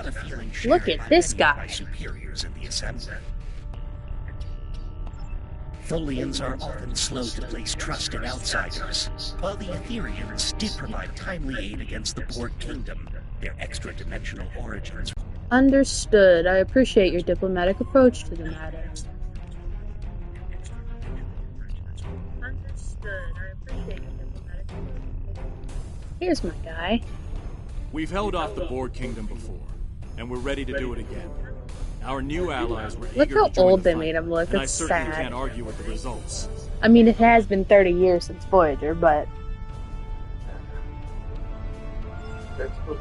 a feeling Look shared at by this many of guy. my superiors in the Assembly. Tholians are often slow to place trust in outsiders, while the Etherians did provide timely aid against the Borg Kingdom. Their extra-dimensional origins. Understood. I appreciate your diplomatic approach to the matter. Understood. I appreciate your diplomatic approach. Here's my guy. We've held off the Borg Kingdom before, and we're ready to do it again. Our new allies were Look eager how to join old the they fight, made him look. and I It's certainly sad. can't argue with the results. I mean, it has been 30 years since Voyager, but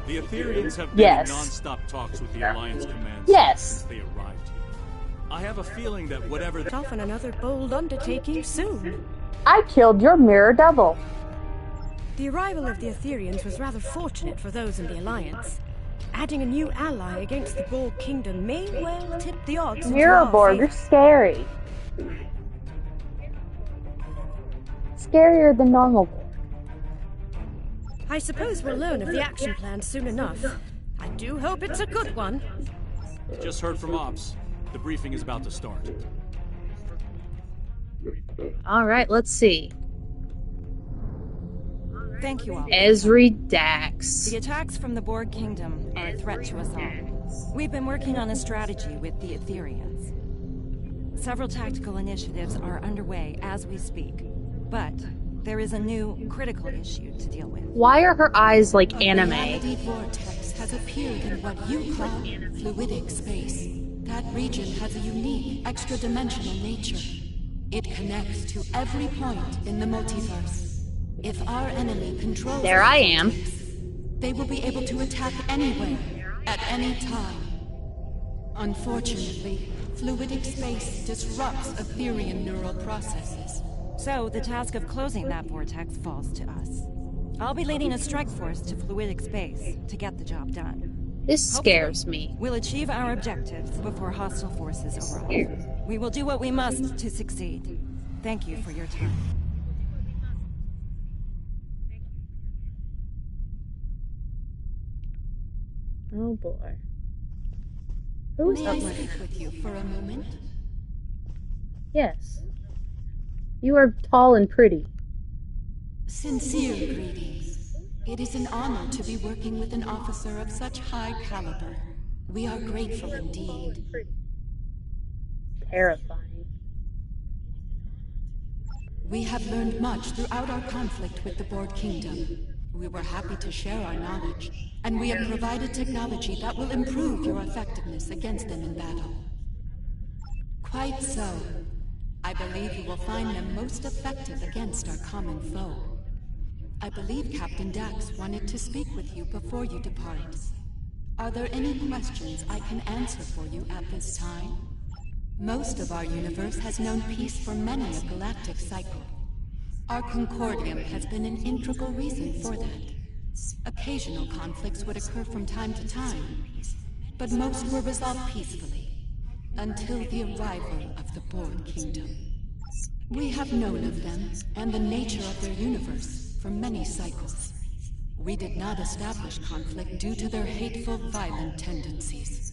The Etherians have been Yes. in non-stop talks with the Alliance command Yes. since they arrived here. I have a feeling that whatever the Off on another bold undertaking soon. I killed your mirror double. The arrival of the Etherians was rather fortunate for those in the Alliance. Adding a new ally against the Borg Kingdom may well tip the odds into Mirror our Borg are favor. scary. Scarier than normal Borg. I suppose we'll learn of the action plan soon enough. I do hope it's a good one. just heard from Ops, the briefing is about to start. Alright, let's see. Thank you all. Ezri Dax. The attacks from the Borg Kingdom are a threat to us all. We've been working on a strategy with the Etherians. Several tactical initiatives are underway as we speak, but there is a new critical issue to deal with. Why are her eyes like A anime? reality vortex has appeared in what you call fluidic space. That region has a unique, extra-dimensional nature. It connects to every point in the multiverse. If our enemy controls There I am. they will be able to attack anywhere, at any time. Unfortunately, fluidic space disrupts Etherian neural processes. So, the task of closing that vortex falls to us. I'll be leading a strike force to fluidic space to get the job done. This scares me. We'll achieve our objectives before hostile forces arrive. We will do what we must to succeed. Thank you for your time. Oh boy. Who's May up I my... speak with you for a moment? Yes. You are tall and pretty. Sincere greetings. It is an honor to be working with an officer of such high caliber. We are grateful indeed. Terrifying. We have learned much throughout our conflict with the Borg Kingdom. We were happy to share our knowledge, and we have provided technology that will improve your effectiveness against them in battle. Quite so. I believe you will find them most effective against our common foe. I believe Captain Dax wanted to speak with you before you depart. Are there any questions I can answer for you at this time? Most of our universe has known peace for many a galactic cycle. Our Concordium has been an integral reason for that. Occasional conflicts would occur from time to time, but most were resolved peacefully, until the arrival of the Borg Kingdom. We have known of them, and the nature of their universe, for many cycles. We did not establish conflict due to their hateful, violent tendencies.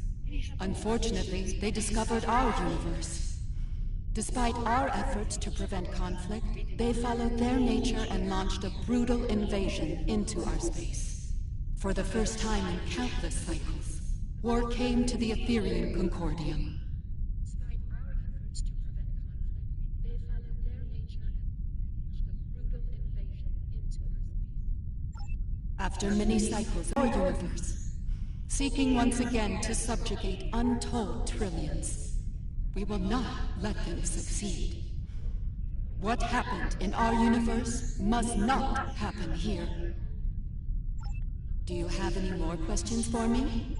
Unfortunately, they discovered our universe. Despite our efforts to prevent conflict, they followed their nature and launched a brutal invasion into our space. For the first time in countless cycles, war came to the Etherian Concordium. Despite our efforts to prevent conflict, they followed their nature and launched a brutal invasion into our space. After many cycles of our universe, seeking once again to subjugate untold trillions, we will not let them succeed. What happened in our universe must not happen here. Do you have any more questions for me?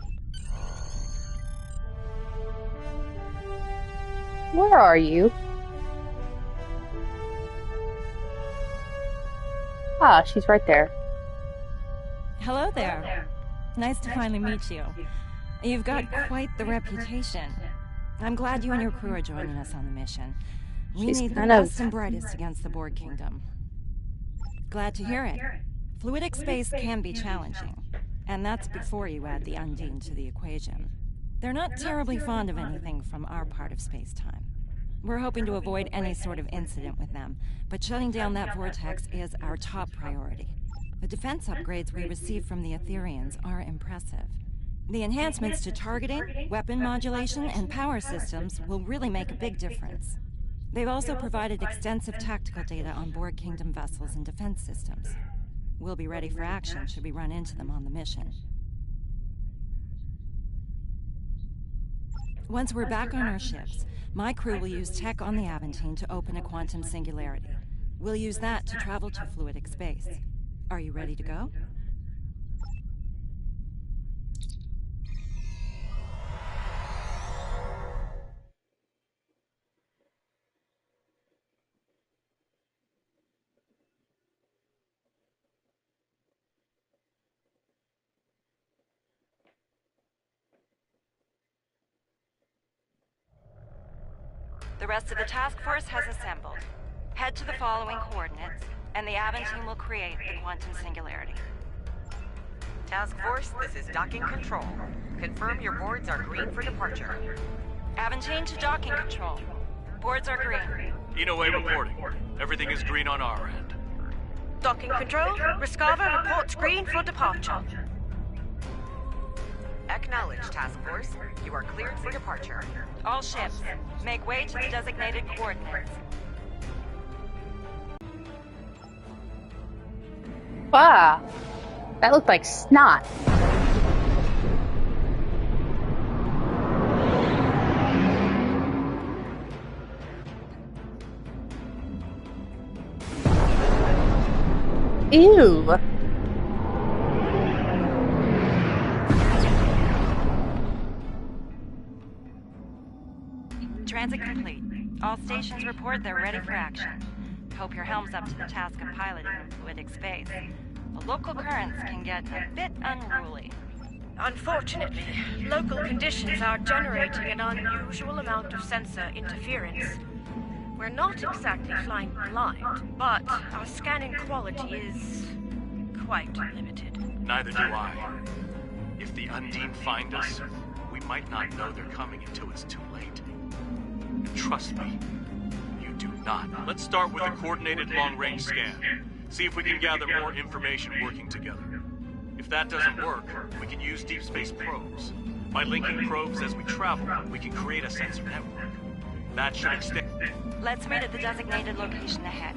Where are you? Ah, she's right there. Hello there. Nice to finally meet you. You've got quite the reputation. I'm glad you and your crew are joining us on the mission. We She's need the kind of- best and brightest against the Borg Kingdom. Glad to hear it. Fluidic space can be challenging. And that's before you add the Undine to the equation. They're not terribly fond of anything from our part of space-time. We're hoping to avoid any sort of incident with them, but shutting down that vortex is our top priority. The defense upgrades we receive from the Aetherians are impressive. The enhancements to targeting, weapon modulation, and power systems will really make a big difference. They've also provided extensive tactical data on Borg Kingdom vessels and defense systems. We'll be ready for action should we run into them on the mission. Once we're back on our ships, my crew will use tech on the Aventine to open a quantum singularity. We'll use that to travel to fluidic space. Are you ready to go? The rest of the task force has assembled. Head to the following coordinates, and the Aventine will create the quantum singularity. Task Force, this is docking control. Confirm your boards are green for departure. Aventine to docking control. Boards are green. Inoue reporting. Everything is green on our end. Docking control, Riskava reports green for departure. Acknowledge, Task Force. You are cleared for departure. All ships, make way to the designated coordinates. Wow. That looked like snot. Ew. Transit complete. All stations report they're ready for action. Hope your helm's up to the task of piloting in fluidic space. The local currents can get a bit unruly. Unfortunately, local conditions are generating an unusual amount of sensor interference. We're not exactly flying blind, but our scanning quality is quite limited. Neither do I. If the Undine find us, we might not know they're coming until it's too late. And trust me, you do not. Let's start with a coordinated long-range scan. See if we can gather more information working together. If that doesn't work, we can use deep space probes. By linking probes as we travel, we can create a sensor network. That should extend... Let's meet at the designated location ahead.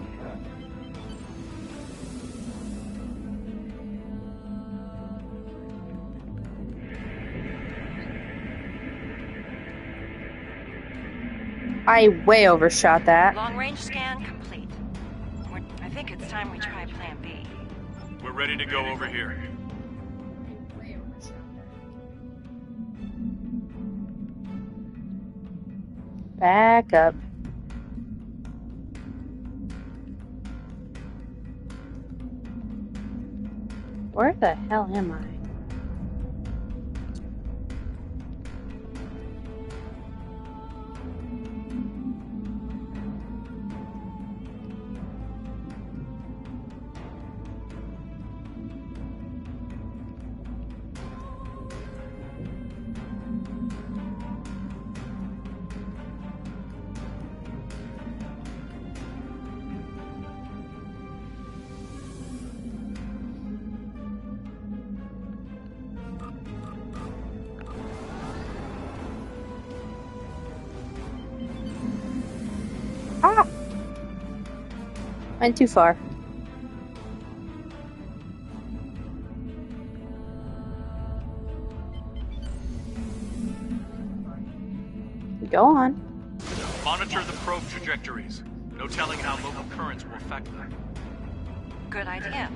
I way overshot that. Long-range scan complete. I think it's time we try Plan B. We're ready to go over here. Back up. Where the hell am I? Ah! Went too far. Go on. Monitor the probe trajectories. No telling how local currents will affect them. Good idea.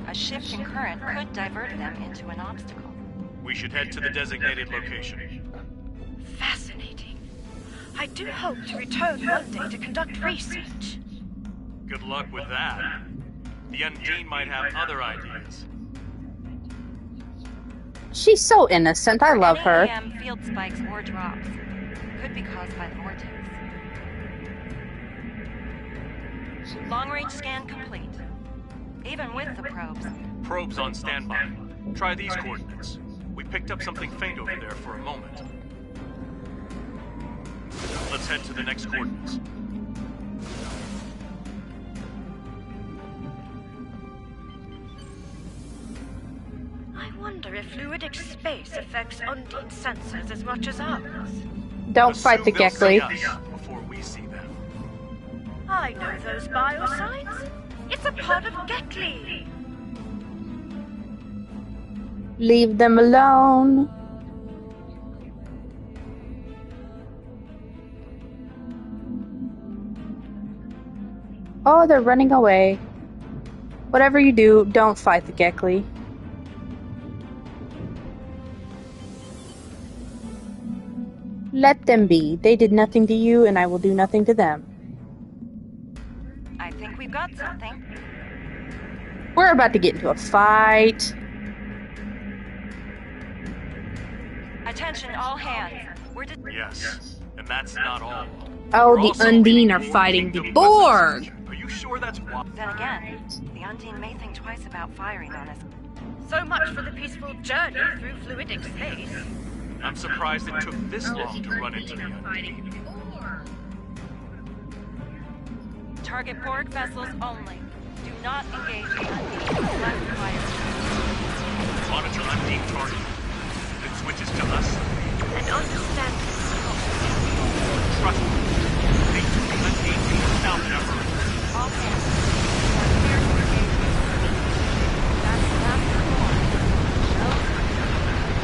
A shift in current could divert them into an obstacle. We should head to the designated location. Fascinating. I do hope to return one day to conduct research. Good luck with that. The Undine might have other ideas. She's so innocent. I love her. Any EM field spikes or drops could be caused by the vortex. Long-range scan complete. Even with the probes. Probes on standby. Try these coordinates. We picked up something faint over there for a moment. Let's head to the next coordinates. I wonder if fluidic space affects Undine's sensors as much as ours. Don't fight the Assume they'll see Gekli. us before we see them. I know those biosigns. It's a part of Gekli. Leave them alone. Oh, they're running away. Whatever you do, don't fight the Gekli. Let them be. They did nothing to you, and I will do nothing to them. I think we've got something. We're about to get into a fight. Attention, all hands. Yes, and that's not all. Oh, We're the also Undine leaving are Borg fighting the Kingdom Borg! weapons. Are you sure that's why? Then again, the Undine may think twice about firing on us. So much for the peaceful journey through fluidic space. I'm surprised it took this long to run into the Undine. Target Borg vessels only. Do not engage the Undine unless required. Monitor Undine target. If it switches to us, And understand trust me. They took the Undine to the south number. All hands. You are clear to engage. That's enough for more. No?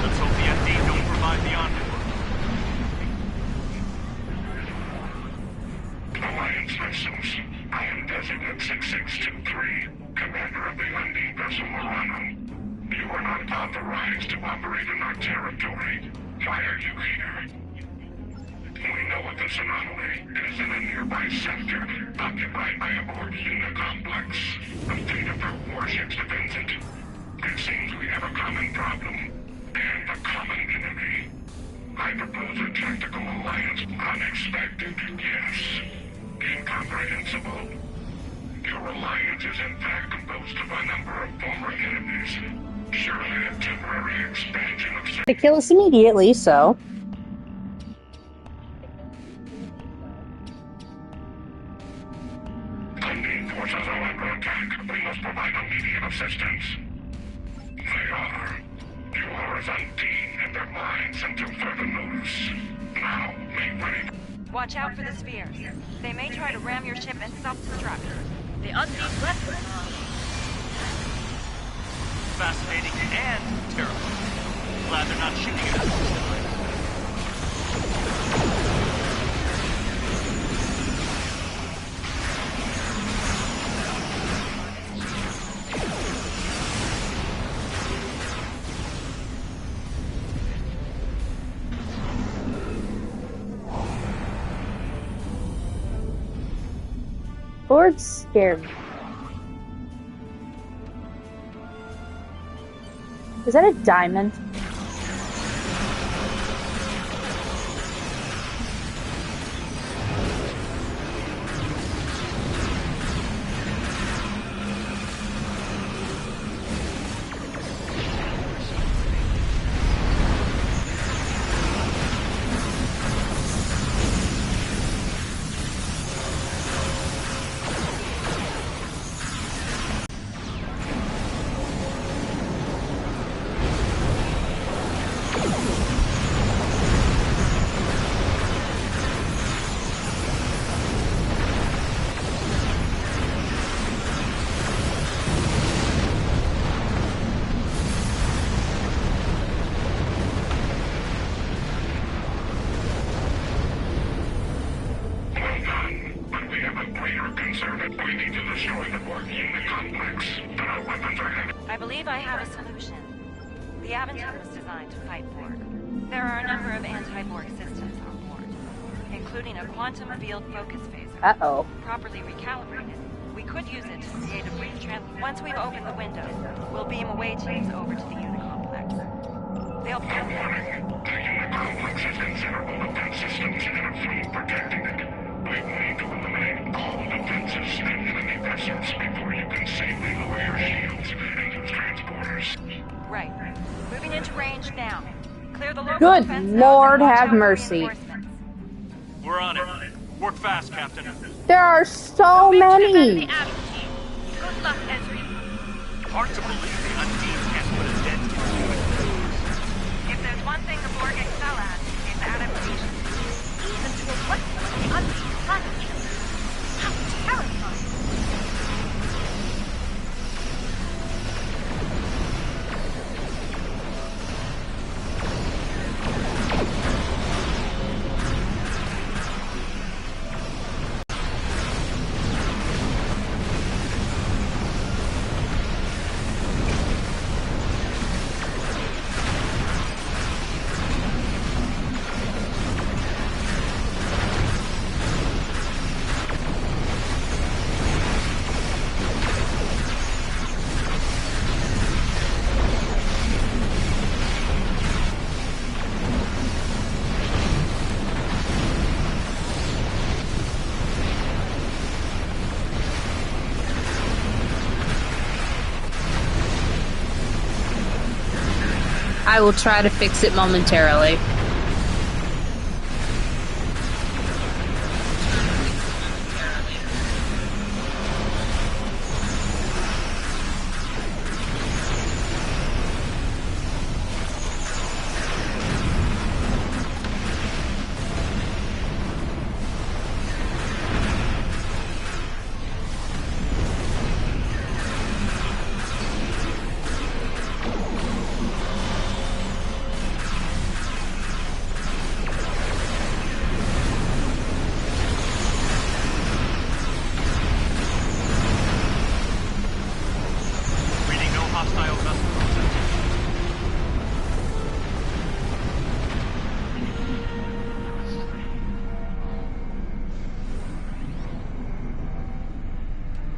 Let's hope the Undine don't provide the envoy. Alliance vessels. I am Designate 6623, Commander of the Undine vessel Morano. You are not authorized to operate in our territory. Why are you here? We know of this anomaly. It is in a nearby sector, occupied by a Borg unit complex. A fleet of her warships defends it. It seems we have a common problem, and a common enemy. I propose a tactical alliance. Unexpected, yes. Incomprehensible. Your alliance is in fact composed of a number of former enemies. Surely a temporary expansion of... They kill us immediately, so... Undine forces are under attack. We must provide immediate assistance. They are. Yours, Undine, and their minds until further notice. Now, make ready. Watch out for the spheres. They may try to ram your ship and self-destruct. the Undine's weapons are. Fascinating and terrifying. Glad they're not shooting at us. Borgs scare me. Is that a diamond? I believe I have a solution. The Aventine was designed to fight Borg. There are a number of anti-Borg systems on board, including a quantum field focus phaser. Uh-oh. Properly recalibrated, we could use it to create a brief Once we've opened the window, we'll beam away teams over to the Unicomplex. They'll... The Unicomplex has considerable defense systems and a fleet protecting it. We will need to eliminate all defenses and enemy vessels before you can safely lower your shields and use transporters. Right. Good fence Lord, and watch have out for mercy. reinforcements. We're on it. Work fast, Captain. There are so Moving to defend many. the Atom team. Good luck, Ezri. Hard to believe the Undine can't put a dent in human beings. If there's one thing the Borg excel at, it's adaptation. Even to a weapon of the unseen planet. How terrifying. I will try to fix it momentarily. Reading no hostile vessel contact.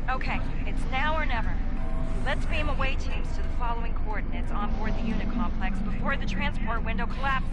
Okay, it's now or never. Let's beam away teams to the following coordinates on board the unit complex before the transport window collapses.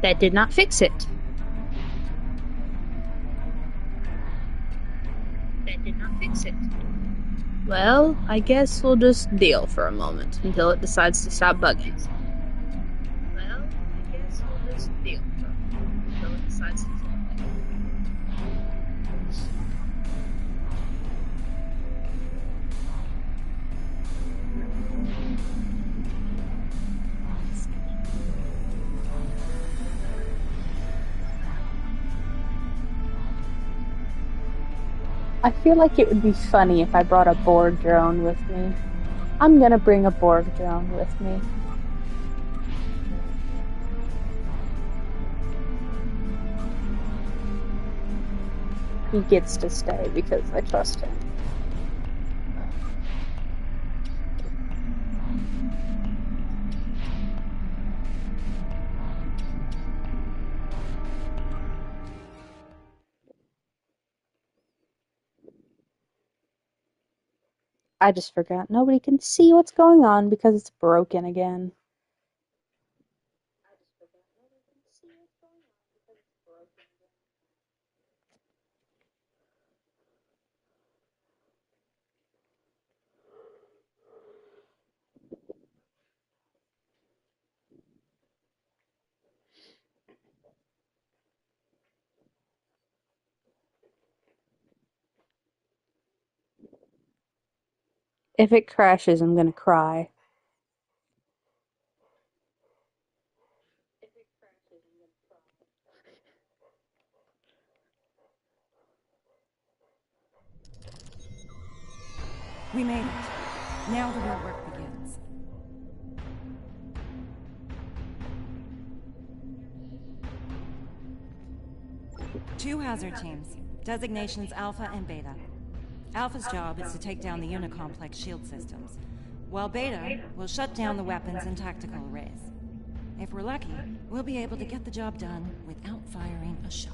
That did not fix it. That did not fix it. Well, I guess we'll just deal for a moment until it decides to stop bugging. Well, I guess we'll just deal for a moment until it decides to stop bugging. I feel like it would be funny if I brought a Borg drone with me. I'm gonna bring a Borg drone with me. He gets to stay because I trust him. I just forgot nobody can see what's going on because it's broken again. If it crashes, I'm gonna cry. We made it. Now the real work begins. Two hazard teams, designations Alpha and Beta. Alpha's job is to take down the Unicomplex shield systems, while Beta will shut down the weapons and tactical arrays. If we're lucky, we'll be able to get the job done without firing a shot.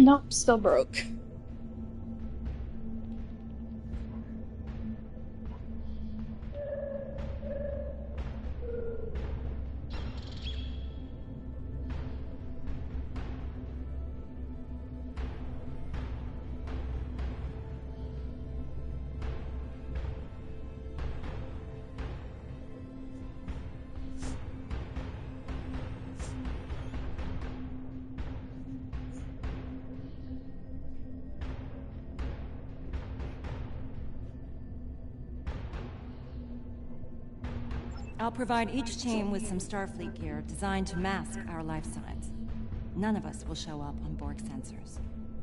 Nope, still broke. I'll provide each team with some Starfleet gear designed to mask our life signs. None of us will show up on Borg sensors.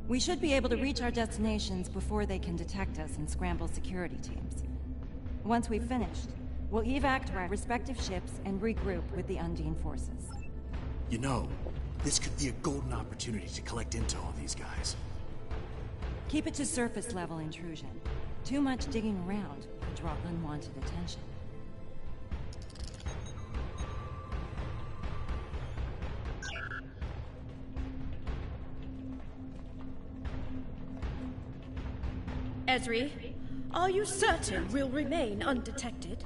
We should be able to reach our destinations before they can detect us and scramble security teams. Once we've finished, we'll evac to our respective ships and regroup with the Undine forces. You know, this could be a golden opportunity to collect intel on these guys. Keep it to surface level intrusion. Too much digging around could draw unwanted attention. Ezri, are you certain we'll remain undetected?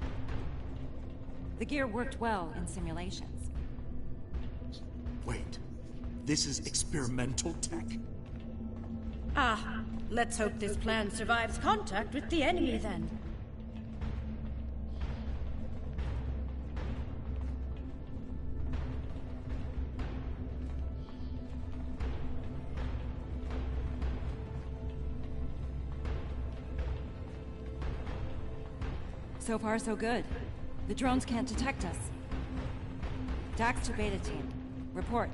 The gear worked well in simulations. Wait, this is experimental tech? Ah, let's hope this plan survives contact with the enemy then. So far, so good. The drones can't detect us. Dax to Beta Team. Report.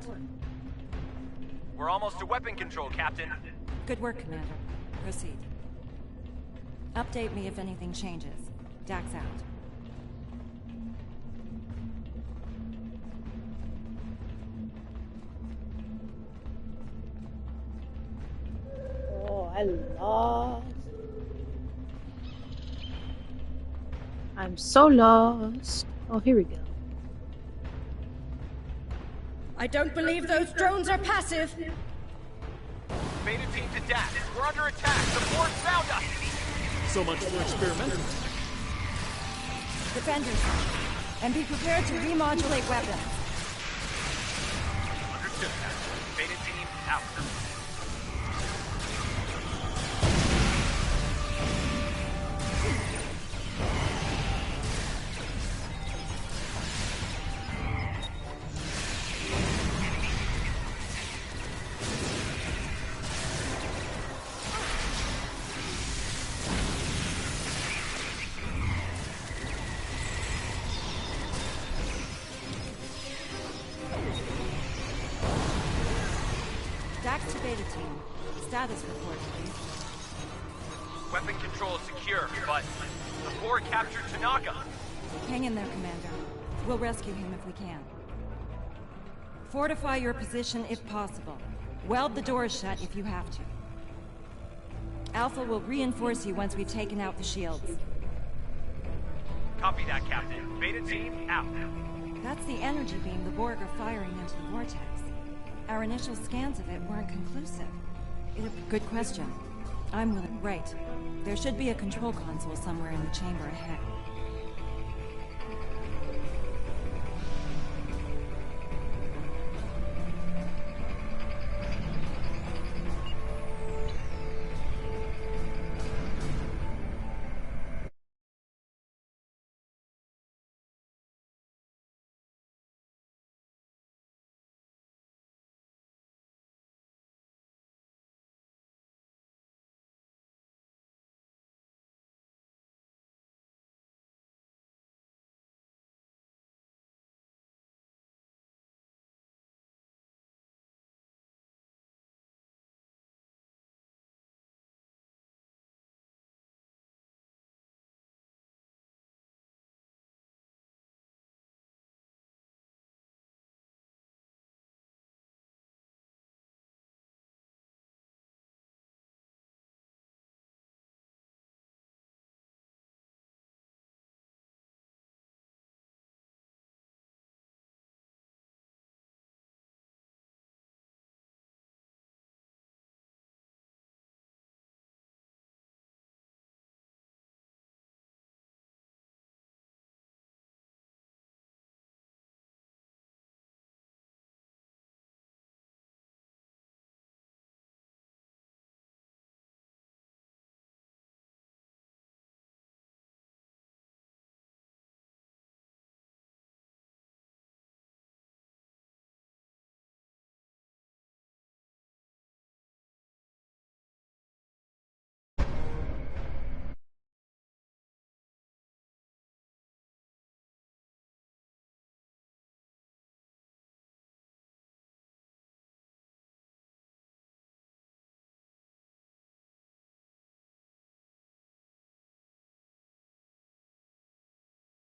We're almost to weapon control, Captain. Good work, Commander. Proceed. Update me if anything changes. Dax out. Oh, I lost. I'm so lost. Oh, here we go. I don't believe those drones are passive. Beta Team to Dax. We're under attack. The Borg found us. So much for experimental. Defenders, and be prepared to remodulate weapons. Understood, Captain. Beta Team out. Dax to Beta Team. Status report, please. Weapon control is secure, but the Borg captured Tanaka. Hang in there, Commander. We'll rescue him if we can. Fortify your position if possible. Weld the doors shut if you have to. Alpha will reinforce you once we've taken out the shields. Copy that, Captain. Beta Team out. That's the energy beam the Borg are firing into the vortex. Our initial scans of it weren't conclusive. Good question. I'm willing. Right. There should be a control console somewhere in the chamber ahead.